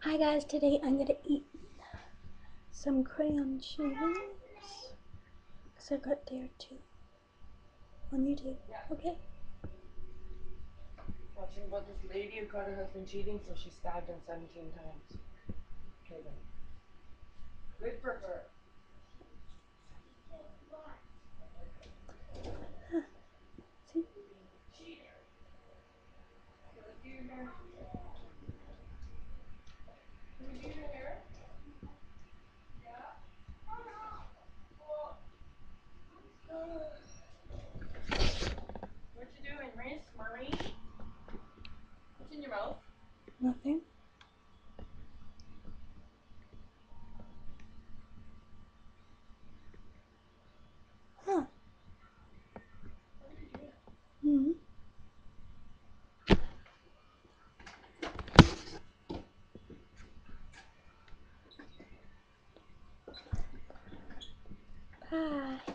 Hi guys, today I'm gonna eat some crayon cheese because I got there too on YouTube. Okay. Watching about this lady who caught her husband cheating, so she stabbed him 17 times. Okay then. Good for her. See? Cheater. Okay, let's do your hair. Can we do your hair? Yeah? What you doing, Miss Marie? What's in your mouth? Nothing. Huh. What are you doing? Hmm. Bye.